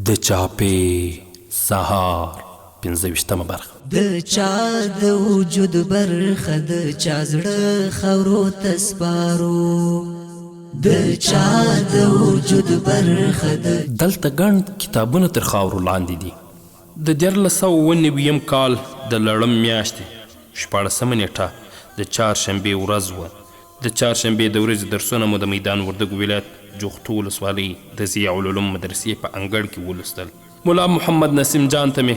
د چاپې سهار 15مه برخه. د چا د وجود برخه د چا زړه خاورو ته سپارو، د چا د وجود برخه دلته ګڼ کتابونه تر خاورو لاندې دي. د 1499 کال د لړم میاشتې 14مه نیټه د چهارشنبې ورځ وه. د چهارشنبې د ورځې درسونه مو د میدان وردګو ولایت جوختو ولسوالۍ د ضیاء العلوم مدرسې په انګړ کې ولوستل. ملا محمد نسیم جان ته مې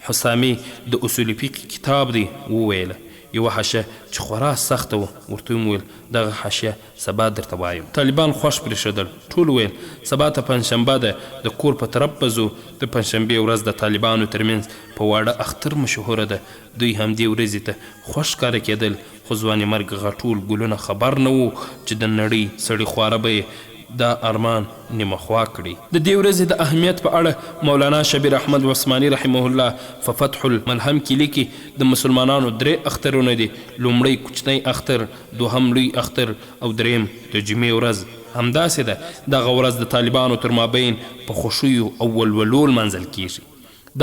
حسامي د اصول فقه کتاب دی وویله. یوه حاشیه چې خورا سخته وه ورته مې ویل دغه حاشیه سبا درته وایم. طالبان خوښ پرېښودل. ټول ویل سبا ته پنجشنبه ده، د کور په طرف به ځو. د پنجشنبې ورځ د طالبانو ترمنځ په واړه اختر مشهوره ده. دوی همدې ورځې ته خوښ ښکاره کېدل، خو ځوانې مرګ غټول ګلونه خبر نه وو چې د نړۍ سړي خواره به یې دا ارمان نیمه خوا کړي. د دې ورځې د اهمیت په اړه مولانا شبیر احمد عثماني رحمه الله په فتح الملهم کې لیکي د مسلمانانو 3 اخترونه دي. لومړی کوچنی اختر، دوهم لوی اختر او دریم د جمعې ورځ. همداسې ده دغه ورځ د طالبانو تر مابین په خوښیو او ولولو لمانځل کیږي.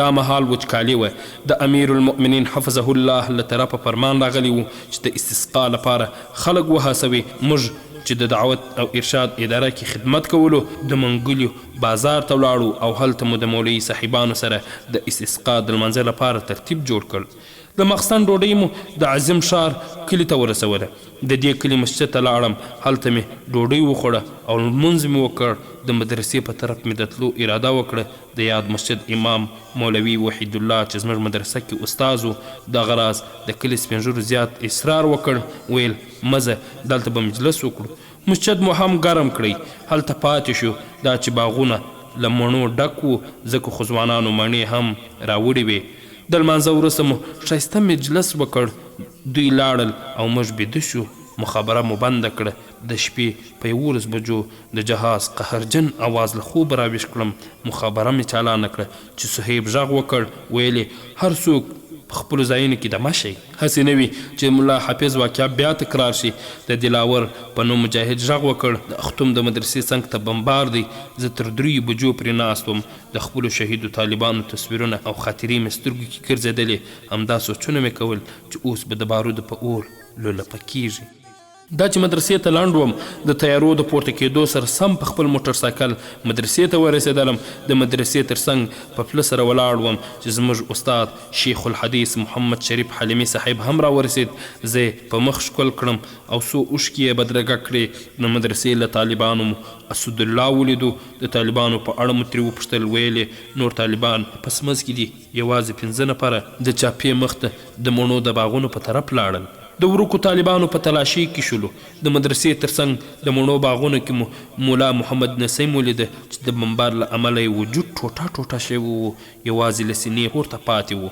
دا مهال وچکالي وه. د امیر المؤمنین حفظه الله له طرفه فرمان راغلی و چې د استسقا لپاره خلک وهڅوي. موږ چې د دعوت او ارشاد اداره کې خدمت کولو د منګلیو بازار ته ولاړو او هلته مو د مولوي صاحبانو سره د استسقا د لمانځه لپاره ترتیب جوړ کړ. د مخستن ډوډۍ مو د عظیم ښار کلي ته ورسوله. د دې کلي مسجد ته لاړم، هلته مې ډوډۍ وخوړه او لمونځ مې وکړ. د مدرسې په طرف مې د تلو اراده وکړه. د یاد مسجد امام مولوي وحید الله چې زموږ مدرسه کې استاذ و دغه راز د کلي سپین ږیرو زیات اصرار وکړ. ویل مزه دلته به مجلس وکړو. مسجد مو هم ګرم کړی. هلته پاتې شو. دا چې باغونه له مڼو ډک وو ځکه خو ځوانانو مڼې هم راوړې وې. د لمانځه وروسته مو ښایسته مجلس وکړ. دوی لاړل او موږ بیده شو. مخابره مو بنده کړه. د شپې په 11 بجو د جهاز قهرجن اواز له خوبه راویښ کړم. مخابره مې چالانه کړه چې صهیب غږ وکړ. ویلې هر څوک په خپلو ځایونو کې دمه شئ. هسې نه وي چې ملا حافظ واقعه بیا تکرار شي. د دلاور په نوم مجاهد غږ وکړ د اختم د مدرسې څنګ ته بمبار دی. زه تر 3 بجو پرې ناست وم. د خپلو شهیدو طالبانو تصویرونه او خاطرې مې سترګو کې ګرځېدلې. همدا سوچونه مې کول چې اوس به د بارودو په اور لولپه کیږي. دا چې مدرسې ته لاند وم د تیارو د پورته کېدو سره سم په خپل موټر سایکل مدرسې ته ورسېدلم. د مدرسې تر څنګ په پله سره ولاړ وم چې زموږ استاد شیخ الحدیث محمد شریف حلیمي صاحب هم راورسېد. زه یې په مخ ښکل کړم او څو اوښکې یې بدرګه کړې. د مدرسې له طالبانو مو اسد الله ولیدو. د طالبانو په اړه مو ترې وپوښتل. ویلې نور طالبان په سمز کې دي، یوازې 15 نفره د چاپې مخ ته د مڼو د باغونو په طرف لاړل. د ورکو طالبانو په تلاشي کې شولو. د مدرسې تر څنګ د مڼو باغونو کې مو مولا محمد نسیم ولیده چې د بمبار له امله یې وجود ټوټه ټوټه شوی و، یوازې له سینې پورته پاتې و.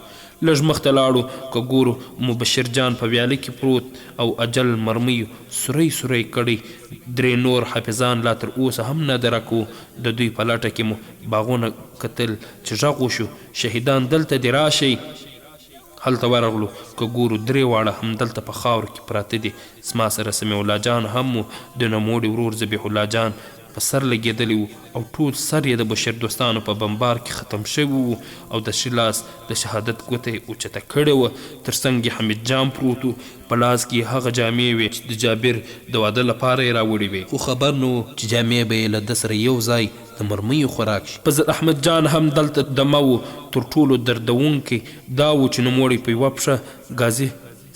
لږ مخته لاړو که ګورو مبشر جان په ویاله کې پروت او اجل مرمیو سوری سوری کړی. 3 نور حافظان لا تر اوسه هم نه درک وو. د دوی په لټه کې مو باغونه کتل چې غږ وشو شهیدان دلته دې راشئ. هلته ورغلو که ګورو 3 واړه هم دلته په خاورو کې پراته دي. زما سره سمیع الله جان هم و، د نوموړي ورور ذبیح الله جان په سر لګېدلی و او ټول سر یې د بشر دوستانو په بمبار کې ختم شوي و او د ښي لاس د شهادت ګوته یې اوچته کړې وه. تر څنګ یې حمید جان پروت و. په لاس کې هغه جامې وې چې د جابر د واده لپاره یې راوړې وې، خو خبر نه و چې جامې به یې له ده سره یو ځای د مرمیو خوراک شي. په ضد احمد جان هم دلته دمه و. تر ټولو دردونکی دا و چې نوموړی په یوه پښه ګازي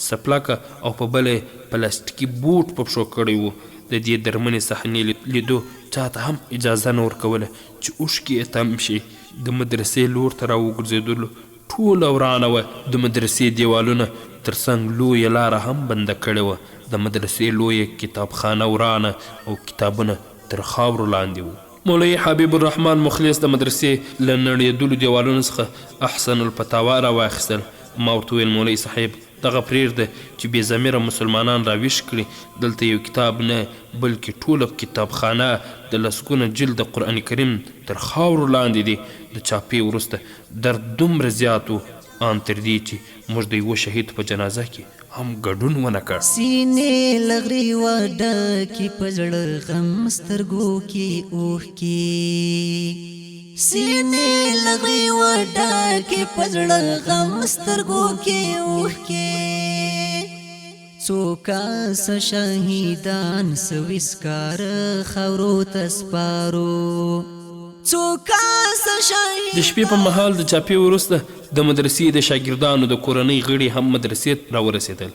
سپلکه او په بله پلاستیکي بوټ په پښو کړی و. د دې درمنې صحنې لیدو چاته هم اجازه نه ورکوله چې اوښکې یې تم شي. د مدرسې لور ته راوګرځېدلو ټوله ورانه وه. د مدرسې دیوالونه تر څنګ لویه لاره هم بنده کړې وه. د مدرسې لویه کتابخانه ورانه او کتابونه تر خاورو لاندې وو. مولوي حبیب الرحمن مخلص د مدرسې له نړېدلو دیوالونو څخه احسن الفتاوا راواخیستل. ما ورته ویل مولوي صاحب دغه پرېږده چې بې ضمیره مسلمانان راویښ کړي. دلته یو کتاب نه بلکې ټوله کتابخانه د لسګونه جلد قرآن کریم تر خاورو لاندې دي. د چاپې وروسته درد دومره زیات و ان تر دې چې موږ د یوه شهید په جنازه کې هم ګډون ونه کړ. سینې لغري و ډکې په زړه غم سترګو کې اوښکې سینې لغړې وډاکې په زړه غم سترګو کې اوښکې څو کاسه شهیدان سویسکاره خاورو ته سپارو څو کاسه شهید د شپې په مهال د چاپې وروسته د مدرسې د شاګردانو د کورنۍ غړي هم مدرسې راورسېدل.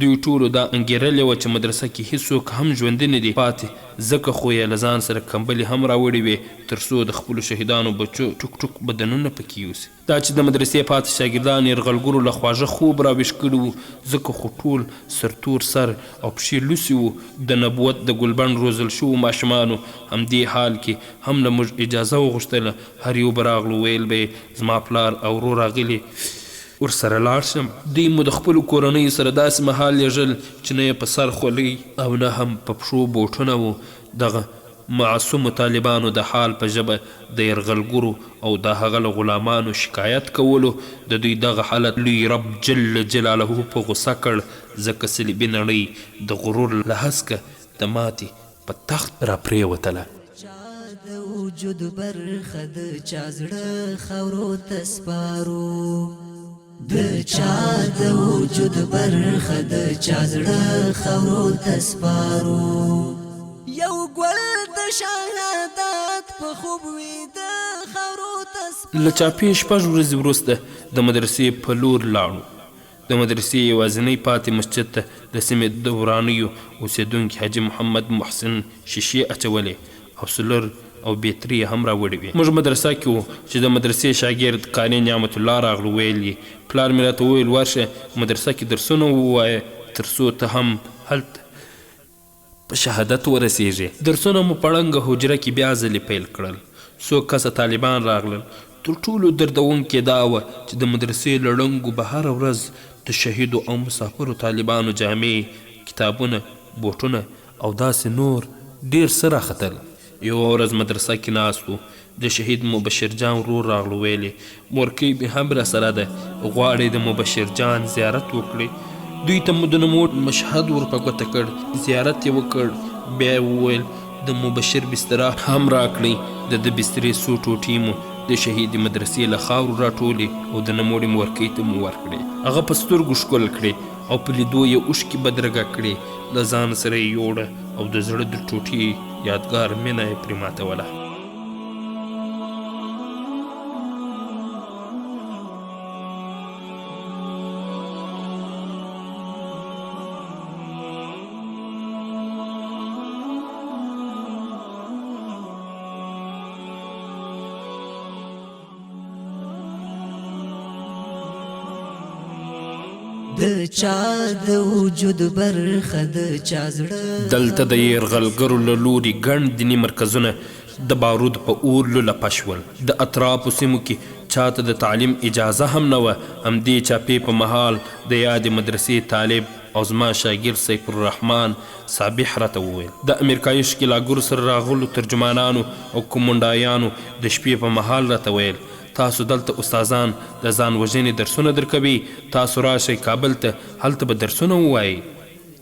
دوی ټولو دا انګېرلې وه چې مدرسه کې هیڅوک هم ژوندي نه دي پاتې، ځکه خو یې له ځان سره کمبلې هم راوړې وې تر څو د خپلو شهیدانو بچو ټوک ټوک بدنونه پکې یوسي. دا چې د مدرسې پاتې شاګردان یرغلګرو له خواږه خوب راویښ کړي وو، ځکه خو ټول سرتور سر او پښې لوسې وو. د نبوت د ګلبڼ روزل شوو ماشومانو همدې حال کې هم له موږ اجازه وغوښتله هر یو به راغلو، ویل به یې زما پلار او ورور راغلي ورسره لاړ شم. دوی مو د خپلو کورنیو سره داسې مهال لیږل چې نه یې په سر خولۍ او نه هم په پښو بوټونه وو. دغه معصومو طالبانو د حال په ژبه د یرغلګرو او د هغه له غلامانو شکایت کولو د دوی دغه حالت لوی رب جل جلاله په غوسه کړ، ځکه صلیبي نړۍ د غرور له هسکه د ماتې په تخت را پرېوتله. د وجود برخه د چا زړه خاورو ته سپارو د چا د وجود برخه د چا زړه خاورو ته سپارو یو ګل د شهادت په خوب ویده خاورو ته سپارو. له چاپې 6 ورځې وروسته د مدرسې په لور لاړو. د مدرسې یوازینی پاتې مسجد ته د سیمې د ورانیو اوسېدونکي حاجي محمد محسن شیشې اچولې او سولر او بیتري هم راوړې وې. موږ مدرسه کې وو چې د مدرسې شاګرد قانع نعمت الله راغلو. ویل یې پلار مې راته وویل ورشه مدرسه کې درسونه ووایه تر څو ته هم هلته په شهادت ورسېږې. درسونه مو په ړنګه حجره کې بیا ځلې پیل کړل. څو کسه طالبان راغلل. تر ټولو دردونکې دا وه چې د مدرسې له ړنګو به هره ورځ د شهیدو او مسافرو طالبانو جامې، کتابونه، بوټونه او داسې نور ډېر څه راختل. یوه ورځ مدرسه کې ناست و، د شهید مبشر جان ورور راغلو. ویلې مورکۍ مې هم راسره ده، غواړې د مبشر جان زیارت وکړې. دوی ته مو د نوموړ مشهد ور په ګوته کړ، زیارت یې وکړ. بیا یې وویل د مبشر بستره هم راکړئ. د بسترې څو ټوټې مو د شهید مدرسې له خاورو راټولې او د نوموړې مورکۍ ته مو ورکړې. هغه په سترګو ښکل کړې او په لیدو یې اوښکې بدرګه کړې. له ځان سره یې یوړه او د زړه د ټوټې یادګار مینه یې پرې ماتوله. د چا د وجود برخه د چا زړه. دلته د یرغلګرو له لوري ګڼ دیني مرکزونه د بارود په اور لوله شول. د اطرافو سیمو کې چاته د تعلیم اجازه هم نه وه. همدې چاپې په مهال د یادې مدرسې طالب او زما شاګرد سیف الرحمن صابح راته وویل د امریکایي ښکېلاګرو سره راغلو ترجمانانو او کومنډایانو د شپې په مهال راته ویل تاسو دلته استادان د ځان وژنې درسونه درکوي، تاسو راشئ کابل ته، هلته به درسونه ووایئ.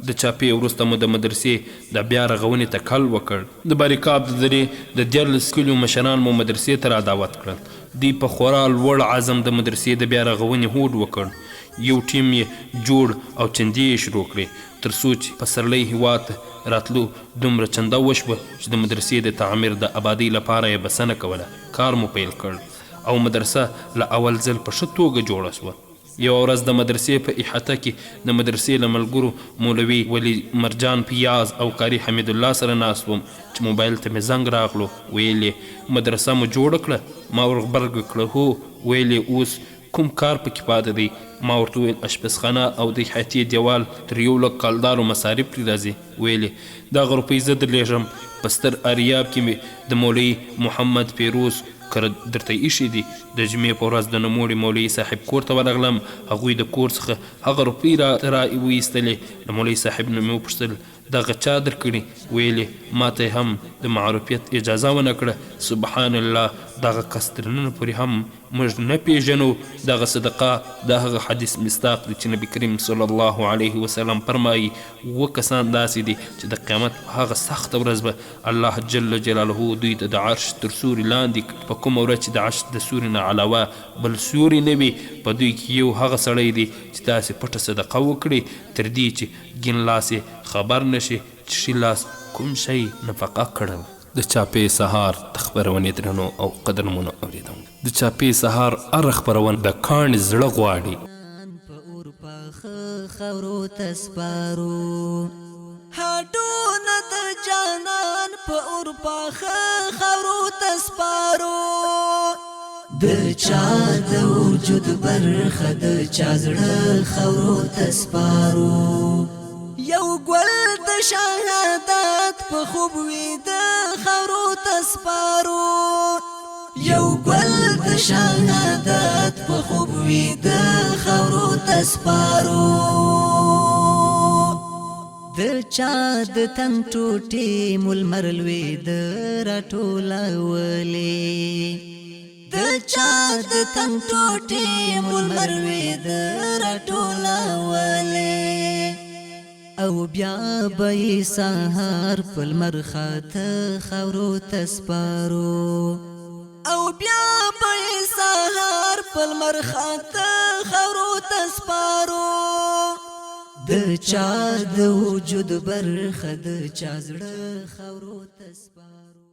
د چاپې وروسته مو د مدرسې د بیا رغونې تکل وکړ. د باریکاب د درې د 14 کلیو مشران مو مدرسې ته را دعوت کړل. دوی په خورا لوړ عزم د مدرسې د بیا رغونې هوډ وکړ. یو ټیم یې جوړ او چندې یې شروع کړې تر څو چې پسرلی هېواد ته راتلو دومره چنده وشوه چې د مدرسې د تعمیر د آبادۍ لپاره یې بسنه کوله. کار مو پیل کړ او مدرسه له اول ځل په ښه توګه جوړه شوه. یوه ورځ د مدرسې په احاطه کې د مدرسې له ملګرو مولوي ولی مرجان پیاز او قاري حمید الله سره ناست وم چې موبایل ته مې زنګ راغلو. ویل یې مدرسه مو جوړه کړه؟ ما ورغبرګ کړه هو. ویل یې اوس کوم کار پکې پاتې دی؟ ما ورته وویل اشپزخانه او د احاطې دیوال تر 1 لک کالدارو مصارف پرې راځي. ویل یې دغه روپۍ زه درلیږم. په ستر اریاب کې مې د مولوي محمد پیروز کره درته ایښي دي. د جمعې په ورځ د نوموړي مولوي صاحب کور ته ورغلم. هغوی د کور څخه هغه روپۍ را وایستلې. د مولوي صاحب نه مې وپوښتل دغه چا درکړي ویلې ما ته هم د معروفیت اجازه ونه کړه سبحان الله دغه کس تر نن پورې هم موږ نه پیژنو دغه صدقه د هغه حدیث مصداق دی چې نبی کریم صلی الله علیه وسلم فرمایي 7 کسان داسې دي چې د قیامت په هغه سخته ورځ به الله جل جلاله دوی ته د عرش تر سوري لاندې په کومه ورځ چې د عرش د سوري نه علاوه بل سوري نه وي په دوی کې یو هغه سړی دی چې داسې پټه صدقه وکړي تر دې چې ګین لاس خبر نشي چې ښي لاس کوم شی نفقه کړل د چاپې سهار د خپرونې درنو او قدرمنو اورېدونکو د چاپې سهار هره خپرونه د کاڼي زړه غواړي په اور پاخه خاورو ته سپارو هډونه د جانان په اور پاخه خاورو ته سپارو د چا د وجود برخه د چا زړه خاورو ته سپارو یو ګل د شهادت په خوب ویده خاورو ته سپارو یو ګل د شهادت په خوب ویده خاورو ته سپارو د چا د تن ټوټې ملمر لویده راټولولې د چا د تن ټوټې ملمر لویده راټولولې او بیا به سهار په لمر خاته خاورو ته سپارو او بیا به سهار په لمر خاته خاورو ته سپارو د چا د وجود برخه د چا زړه خاورو ته سپارو